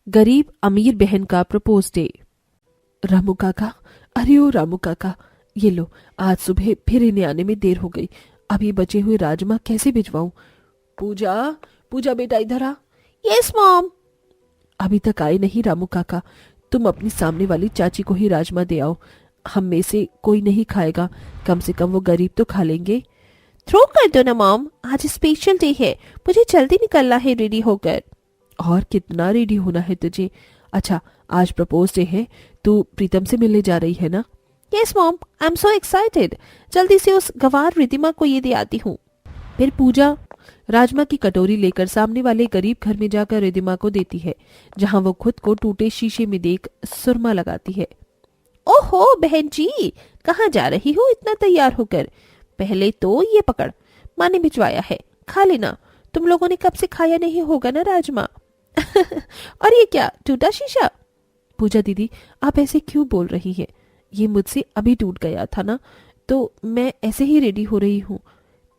गरीब अमीर बहन का प्रपोज डे। रामू काका, अरे ओ रामू काका, ये लो, आज सुबह फिर इन्हें आने में देर हो गई। अब ये बचे हुए राजमा कैसे भिजवाऊं? पूजा, पूजा बेटा इधर आ। Yes mom. अभी तक आए नहीं रामू काका, तुम अपनी सामने वाली चाची को ही राजमा दे आओ। हम में से कोई नहीं खाएगा, कम से कम वो गरीब तो खा लेंगे। थ्रो कर दो ना मॉम, आज स्पेशल डे है, मुझे जल्दी निकलना है रेडी होकर। और कितना रेडी होना है तुझे? अच्छा, आज प्रपोज डे है, तू प्रीतम से मिलने जा रही है ना? Yes mom, I am so excited. जल्दी से उस गवार रितिमा को ये दे आती हूँ। फिर पूजा राजमा की कटोरी लेकर सामने वाले गरीब घर में जाकर रिदिमा को देती है, जहाँ वो खुद को टूटे शीशे में देख सुरमा लगाती है। ओहो बहन जी, कहाँ जा रही हो इतना तैयार होकर? पहले तो ये पकड़, माँ ने भिजवाया है, खा लेना। तुम लोगों ने कब से खाया नहीं होगा ना राजमा। और ये क्या, टूटा शीशा? पूजा दीदी, आप ऐसे क्यों बोल रही है? ये मुझसे अभी टूट गया था ना, तो मैं ऐसे ही रेडी हो रही हूँ।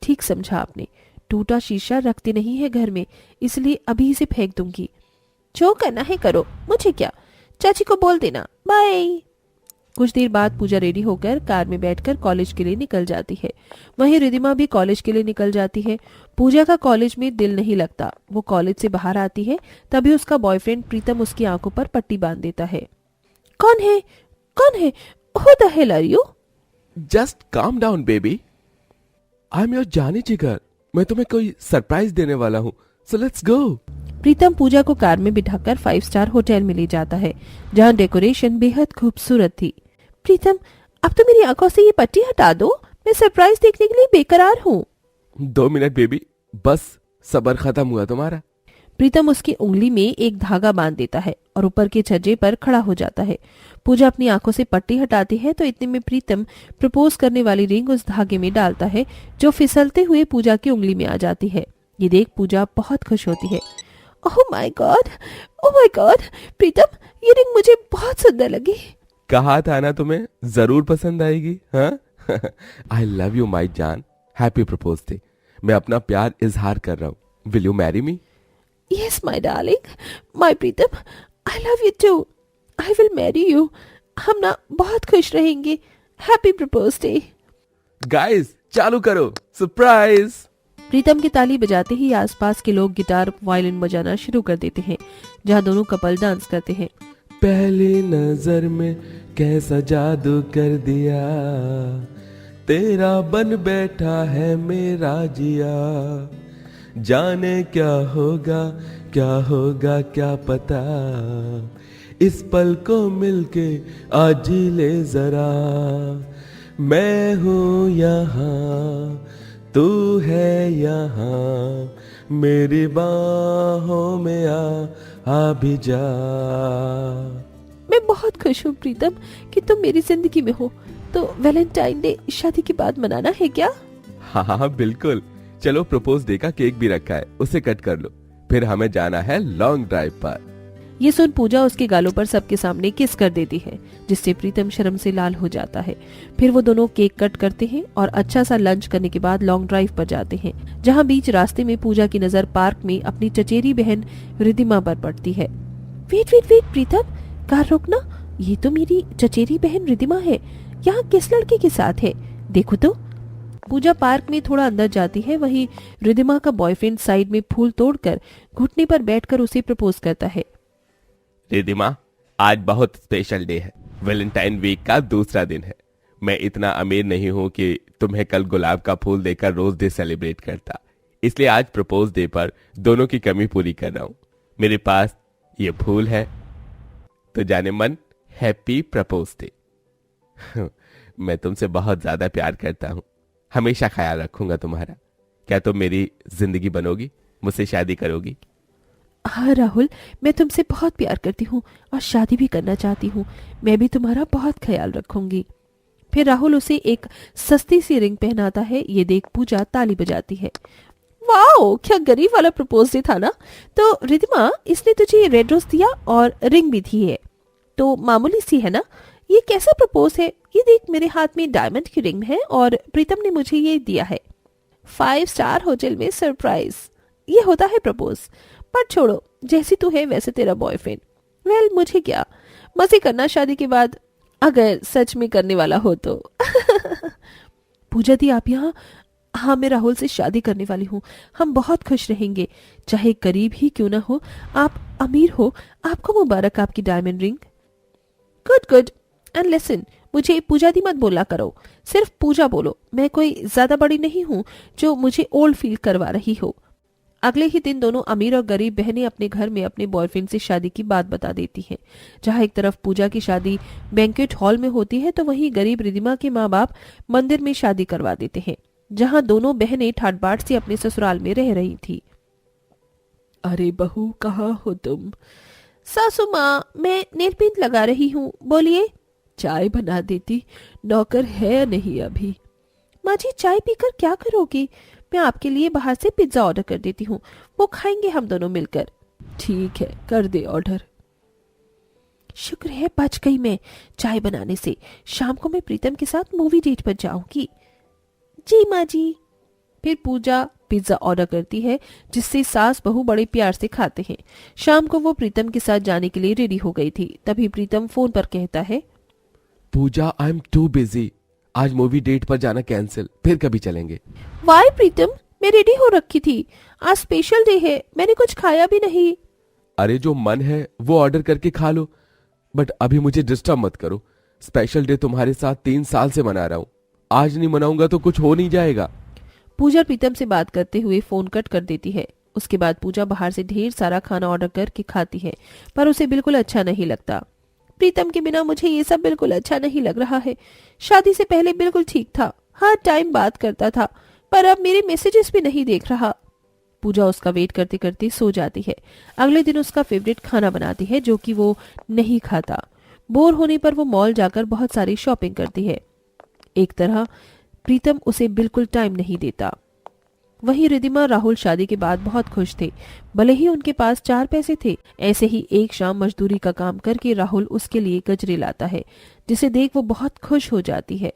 ठीक समझा आपने, टूटा शीशा रखते नहीं है घर में, इसलिए अभी इसे फेंक दूंगी। जो करना है करो, मुझे क्या। चाची को बोल देना, बाय। कुछ देर बाद पूजा रेडी होकर कार में बैठकर कॉलेज के लिए निकल जाती है। वहीं रिदिमा भी कॉलेज के लिए निकल जाती है। पूजा का कॉलेज में दिल नहीं लगता। वो कॉलेज से बाहर आती है, तभी उसका बॉयफ्रेंड प्रीतम उसकी आंखों पर पट्टी बांध देता है। कौन है, कौन है? Who the hell are you? Just calm down baby, I am your जानी जिगर। मैं तुम्हें कोई सरप्राइज देने वाला हूँ, सो लेट्स गो। प्रीतम पूजा को कार में बिठाकर 5 स्टार होटल में ले जाता है, जहाँ डेकोरेशन बेहद खूबसूरत थी। प्रीतम, अब तो मेरी आंखों से ये पट्टी हटा दो, मैं सरप्राइज देखने के लिए बेकरार हूँ। 2 मिनट बेबी, बस सब्र खत्म हुआ तुम्हारा। प्रीतम उसकी उंगली में एक धागा बांध देता है और ऊपर के छज्जे पर खड़ा हो जाता है। पूजा अपनी आंखों से पट्टी हटाती है तो इतने में प्रीतम प्रपोज करने वाली रिंग उस धागे में डालता है, जो फिसलते हुए पूजा की उंगली में आ जाती है। ये देख पूजा बहुत खुश होती है। Oh my god, oh my god, Pritam ये रिंग मुझे बहुत सुंदर लगी। कहा था ना तुम्हें जरूर पसंद आएगी। हाँ आई लव यू माई जान, हैप्पी प्रपोज डे। मैं अपना प्यार इजहार कर रहा हूँ, will you marry me? Yes, my darling, my Pritam, I love you too. I will marry you. हम ना बहुत खुश रहेंगे। Happy propose day. गाइस चालू करो, सरप्राइज। प्रीतम की ताली बजाते ही आसपास के लोग गिटार वायलिन बजाना शुरू कर देते हैं, जहाँ दोनों कपल डांस करते हैं। पहली नजर में कैसा जादू कर दिया, तेरा बन बैठा है मेरा जिया। जाने क्या होगा क्या पता, इस पल को मिलके आज ही ले जरा। मैं हूँ यहाँ, तू है यहाँ, मेरी बाहों में आ भी जा। मैं बहुत खुश हूँ प्रीतम कि तुम मेरी जिंदगी में हो। तो वैलेंटाइन डे शादी के बाद मनाना है क्या? हाँ हाँ बिल्कुल, चलो प्रपोज डे का केक भी रखा है, उसे कट कर लो, फिर हमें जाना है लॉन्ग ड्राइव पर। ये सुन पूजा उसके गालों पर सबके सामने किस कर देती है, जिससे प्रीतम शर्म से लाल हो जाता है। फिर वो दोनों केक कट करते हैं और अच्छा सा लंच करने के बाद लॉन्ग ड्राइव पर जाते हैं, जहाँ बीच रास्ते में पूजा की नजर पार्क में अपनी चचेरी बहन रिदिमा पर पड़ती है। वेट वेट वेट प्रीतम, कार रोकना, ये तो मेरी चचेरी बहन रिदिमा है। यहाँ किस लड़के के साथ है, देखो तो। पूजा पार्क में थोड़ा अंदर जाती है, वहीं रिदिमा का बॉयफ्रेंड साइड में फूल तोड़कर घुटने पर बैठकर उसे प्रपोज करता है। रिदिमा, आज बहुत स्पेशल डे है, वैलेंटाइन वीक का दूसरा दिन है। मैं इतना अमीर नहीं हूँ कि तुम्हें कल गुलाब का फूल देकर रोज डे सेलिब्रेट करता, इसलिए आज प्रपोज डे पर दोनों की कमी पूरी कर रहा हूँ। मेरे पास ये फूल है, तो जाने मन हैप्पी प्रपोज डे। मैं तुमसे बहुत ज्यादा प्यार करता हूँ, हमेशा ख्याल रखूंगा तुम्हारा। क्या तुम मेरी जिंदगी बनोगी, मुझसे शादी करोगी? हाँ राहुल, मैं तुमसे बहुत प्यार करती हूँ और शादी भी करना चाहती हूँ। मैं भी तुम्हारा बहुत ख्याल रखूंगी। फिर राहुल उसे एक सस्ती सी रिंग पहनाता है। ये देख पूजा ताली बजाती है। वाओ, क्या गरीब वाला प्रपोज डे था ना। तो रिदिमा, इसने तुझे रेड रोज दिया और रिंग भी दी है, तो मामूली सी है ना। ये कैसा प्रपोज है? ये देख, मेरे हाथ में डायमंड की रिंग है और प्रीतम ने मुझे ये दिया है। 5 स्टार होटल में सरप्राइज, ये होता है प्रपोज। पर छोड़ो, जैसी तू है वैसे तेरा बॉयफ्रेंड। वेल मुझे क्या, मजे करना शादी के बाद, अगर सच में करने वाला हो तो। पूजा दी आप यहाँ? हाँ, मैं राहुल से शादी करने वाली हूँ। हम बहुत खुश रहेंगे, चाहे गरीब ही क्यों ना हो। आप अमीर हो, आपको मुबारक आपकी diamond ring. Good good. And listen, मुझे पूजा दी मत बोला करो, सिर्फ पूजा बोलो। मैं कोई ज्यादा बड़ी नहीं हूँ जो मुझे ओल्ड फील करवा रही हो। अगले ही दिन दोनों अमीर और गरीब बहनें अपने घर में अपने बॉयफ्रेंड से शादी की बात बता देती हैं। जहां एक तरफ पूजा की शादी बैंक्वेट हॉल में होती है, तो वहीं गरीब रिदिमा के माँ बाप मंदिर में शादी करवा देते हैं, जहां दोनों बहनें ठाट बाट से अपने ससुराल में रह रही थी। अरे बहू, कहाँ हो तुम? सासू माँ, मैं नेल पेंट लगा रही हूँ, बोलिए। चाय बना देती, नौकर है या नहीं अभी? माँ जी, चाय पीकर क्या करोगी? मैं आपके लिए बाहर से पिज्जा ऑर्डर कर देती हूँ, वो खाएंगे हम दोनों मिलकर। ठीक है, कर दे ऑर्डर। शुक्र है बच गई मैं चाय बनाने से। शाम को मैं प्रीतम के साथ मूवी डेट पर जाऊंगी। जी माँ जी। फिर पूजा पिज्जा ऑर्डर करती है, जिससे सास बहू बड़े प्यार से खाते हैं। शाम को वो प्रीतम के साथ जाने के लिए रेडी हो गई थी। तभी प्रीतम फोन पर कहता है, पूजा, आई एम टू बिजी, आज मूवी डेट पर जाना कैंसिल, फिर कभी चलेंगे। वाई प्रीतम, मैं रेडी हो रखी थी, आज स्पेशल डे है, मैंने कुछ खाया भी नहीं। अरे जो मन है वो ऑर्डर करके खा लो, बट अभी मुझे डिस्टर्ब मत करो। स्पेशल डे तुम्हारे साथ 3 साल से मना रहा हूँ, आज नहीं मनाऊंगा तो कुछ हो नहीं जाएगा। पूजा प्रीतम से बात करते हुए फोन कट कर देती है। उसके बाद पूजा बाहर से ढेर सारा खाना ऑर्डर करके खाती है, पर उसे बिल्कुल अच्छा नहीं लगता। प्रीतम के बिना मुझे ये सब बिल्कुल अच्छा नहीं लग रहा है। शादी से पहले बिल्कुल ठीक था, हर टाइम बात करता था, पर अब मेरे मैसेजेस भी नहीं देख रहा। पूजा उसका वेट करते करते सो जाती है। अगले दिन उसका फेवरेट खाना बनाती है, जो कि वो नहीं खाता। बोर होने पर वो मॉल जाकर बहुत सारी शॉपिंग करती है। एक तरह प्रीतम उसे बिल्कुल टाइम नहीं देता। वहीं रिदिमा राहुल शादी के बाद बहुत खुश थे, भले ही उनके पास 4 पैसे थे। ऐसे ही एक शाम मजदूरी का काम करके राहुल उसके लिए गजरे लाता है, जिसे देख वो बहुत खुश हो जाती है।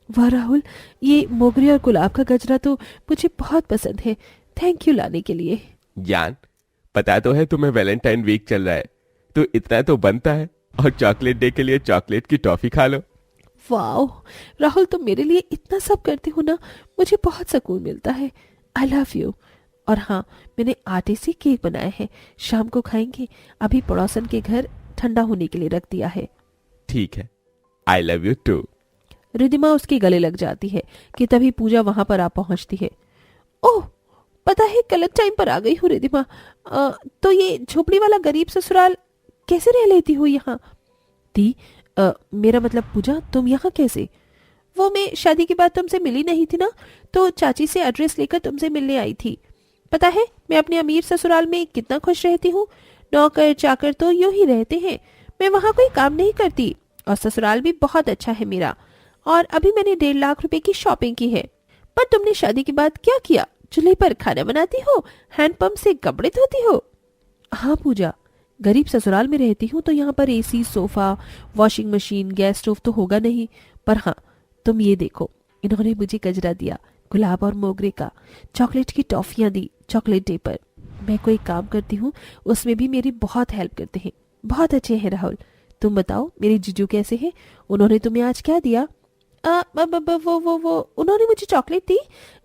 वाह राहुल, ये मोगरे और गुलाब का गजरा तो मुझे बहुत पसंद है, थैंक यू लाने के लिए। ज्ञान, पता तो है तुम्हें वैलेंटाइन वीक चल रहा है, तो इतना तो बनता है, और चॉकलेट डे के लिए चॉकलेट की टॉफी खा लो। वाओ राहुल, तुम मेरे लिए इतना सब करते हो ना, मुझे बहुत सुकून मिलता है। I love you. और हाँ, मैंने आटे से केक बनाए हैं, शाम को खाएंगे। अभी पड़ोसन के घर ठंडा होने के लिए रख दिया है। ठीक है, I love you too. Ridhima उसके गले लग जाती है कि तभी पूजा वहां पर आ पहुंचती है। ओह, पता है गलत टाइम पर आ गई हूँ रिदिमा। तो ये झोपड़ी वाला गरीब ससुराल कैसे रह लेती हो यहाँ? दी, मेरा मतलब पूजा, तुम यहाँ कैसे? वो मैं शादी के बाद तुमसे मिली नहीं थी ना, तो चाची से एड्रेस लेकर तुमसे मिलने आई थी। पता है मैं अपने अमीर ससुराल में कितना खुश रहती हूँ। नौकर चाकर तो यूं ही रहते हैं, मैं वहाँ कोई काम नहीं करती, और ससुराल भी बहुत अच्छा है मेरा। और अभी मैंने 1.5 लाख रुपए की शॉपिंग की है। पर तुमने शादी के बाद क्या किया? चूल्हे पर खाना बनाती हो, हैंडपंप से कपड़े धोती हो? हाँ पूजा, गरीब ससुराल में रहती हूँ तो यहाँ पर AC, sofa, washing machine, gas stove तो होगा नहीं। पर हाँ, तुम ये देखो, इन्होंने मुझे गजरा दिया, गुलाब और मोगरे का, चॉकलेट की टॉफियां दी चॉकलेट डे पर। मैं कोई काम करती हूँ उसमें भी मेरी बहुत हेल्प करते हैं, बहुत अच्छे हैं। राहुल, तुम बताओ मेरे जीजू कैसे हैं? उन्होंने तुम्हें आज क्या दिया? वो उन्होंने मुझे चॉकलेट दी,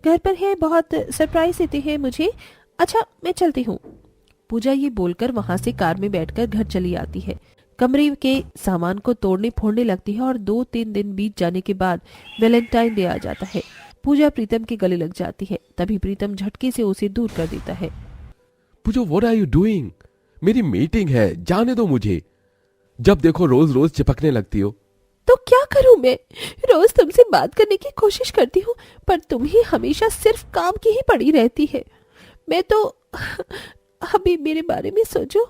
घर पर है, बहुत सरप्राइज देते हैं मुझे। अच्छा, मैं चलती हूँ। पूजा ये बोलकर वहां से कार में बैठकर घर चली आती है। कमरे के सामान को तोड़ने फोड़ने लगती है, और 2-3 दिन बीत जाने के बाद वैलेंटाइन डे आ जाता है। पूजा प्रीतम के गले लग जाती है, तभी प्रीतम झटके से उसे दूर कर देता है। पूजा, व्हाट आर यू डूइंग? मेरी मीटिंग है, जाने दो मुझे। जब देखो रोज रोज चिपकने लगती हो। तो क्या करूं मैं? रोज तुमसे बात करने की कोशिश करती हूँ, पर तुम ही हमेशा सिर्फ काम की ही पड़ी रहती है। मैं तो अभी मेरे बारे में सोचो,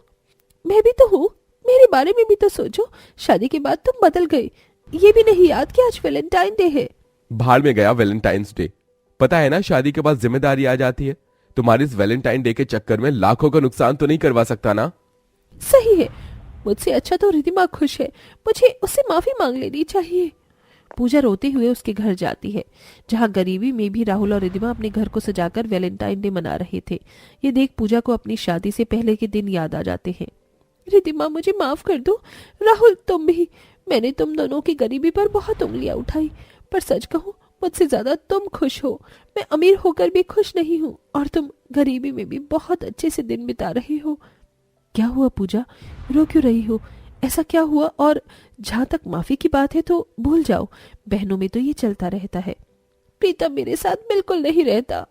मैं भी तो हूँ, मेरे बारे में भी तो सोचो। शादी के बाद तुम बदल गए, ये भी नहीं याद कि आज वैलेंटाइन डे है। भाड़ में गया वैलेंटाइंस डे। पता है ना, शादी के बाद जिम्मेदारी आ जाती है। तुम्हारी इस वैलेंटाइन डे के चक्कर में लाखों का नुकसान तो नहीं करवा सकता ना? सही है, मुझसे अच्छा तो रिदिमा खुश है, मुझे उससे माफी मांग लेनी चाहिए। पूजा रोते हुए उसके घर जाती है, जहां गरीबी में भी राहुल और रिदिमा अपने घर को सजाकर वैलेंटाइन डे मना रहे थे। ये देख पूजा को अपनी शादी से पहले के दिन याद आ जाते हैं। रिद्धिमा मुझे माफ कर दो। राहुल तुम भी। मैंने तुम दोनों की गरीबी पर बहुत उंगलियां उठाई, पर सच कहूं मुझसे ज्यादा तुम खुश हो। मैं अमीर होकर भी खुश नहीं हूँ और तुम गरीबी में भी बहुत अच्छे से दिन बिता रही हो। क्या हुआ पूजा, रो क्यों रही हो? ऐसा क्या हुआ? और जहां तक माफी की बात है तो भूल जाओ, बहनों में तो ये चलता रहता है। प्रीतम मेरे साथ बिल्कुल नहीं रहता।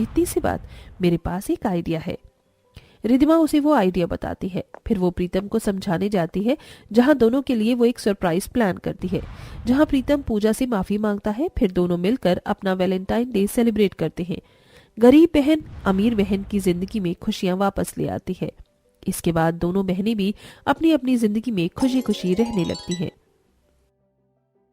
इतनी सी बात, मेरे पास एक आइडिया है। रिद्धिमा उसे वो आइडिया बताती है। फिर वो प्रीतम को समझाने जाती है, जहां दोनों के लिए वो एक सरप्राइज प्लान करती है, जहां प्रीतम पूजा से माफी मांगता है। फिर दोनों मिलकर अपना वैलेंटाइन डे सेलिब्रेट करते हैं। गरीब बहन अमीर बहन की जिंदगी में खुशियां वापस ले आती है। इसके बाद दोनों बहनें भी अपनी अपनी जिंदगी में खुशी खुशी रहने लगती हैं।